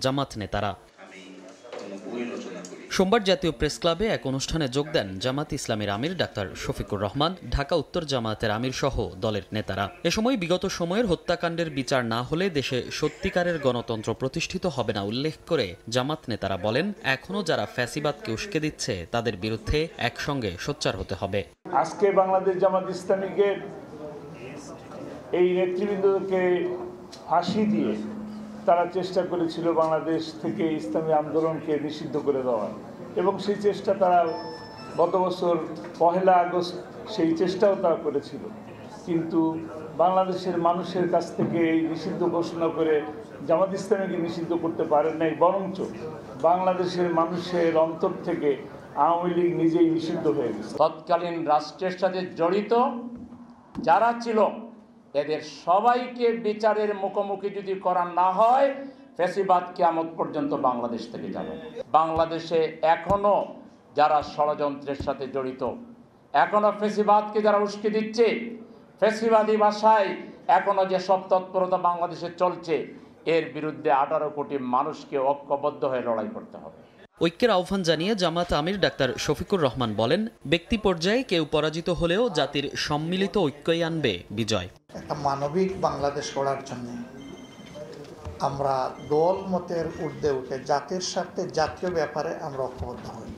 জামাত নেতারা। সোমবার জাতীয় প্রেস ক্লাবে এক অনুষ্ঠানে যোগ দেন জামাত ইসলামীর আমির ডাক্তার শফিকুর রহমান, ঢাকা উত্তর জামায়াতের আমির সহ দলের নেতারা। এ সময় বিগত সময়ের হত্যাকাণ্ডের বিচার না হলে দেশে সত্যিকারের গণতন্ত্র প্রতিষ্ঠিত হবে না উল্লেখ করে জামাত নেতারা বলেন, এখনো যারা ফ্যাসিবাদকে উস্কে দিচ্ছে তাদের বিরুদ্ধে একসঙ্গে সোচ্চার হতে হবে। আজকে বাংলাদেশ জামাত ইসলামীকে এই নেতৃবৃন্দকে ফাঁসি দিয়ে তারা চেষ্টা করেছিল বাংলাদেশ থেকে ইসলামী আন্দোলনকে নিষিদ্ধ করে দেওয়ার, এবং সেই চেষ্টা তারা গত বছর 1 আগস্ট সেই চেষ্টাও তারা করেছিল। কিন্তু বাংলাদেশের মানুষের কাছ থেকে এই নিষিদ্ধ ঘোষণা করে জামাত ইসলামীকে নিষিদ্ধ করতে পারেন নাই, বরঞ্চ বাংলাদেশের মানুষের অন্তর থেকে আওয়ামী লীগ নিজেই নিষিদ্ধ হয়ে গেছে। তৎকালীন রাষ্ট্রের সাথে জড়িত যারা ছিল এদের সবাইকে বিচারের মুখোমুখি যদি করা না হয়, ফ্যাসিবাদ কিয়ামত পর্যন্ত বাংলাদেশ থেকে যাবে। বাংলাদেশে এখনো যারা ষড়যন্ত্রের সাথে জড়িত, এখনো ফ্যাসিবাদকে যারা উস্কে দিচ্ছে, ফ্যাসিবাদী ভাষায় এখনো যে সব তৎপরতা বাংলাদেশে চলছে, এর বিরুদ্ধে 18 কোটি মানুষকে ঐক্যবদ্ধ হয়ে লড়াই করতে হবে। ঐক্যের আহ্বান জানিয়ে জামাত আমির ডাক্তার শফিকুর রহমান বলেন, ব্যক্তি পর্যায়ে কেউ পরাজিত হলেও জাতির সম্মিলিত ঐক্যই আনবে বিজয়। একটা মানবিক বাংলাদেশ গড়ার জন্য আমরা দল মতের ঊর্ধ্বে উঠে জাতির স্বার্থে জাতীয় ব্যাপারে আমরা ঐক্যবদ্ধ হই।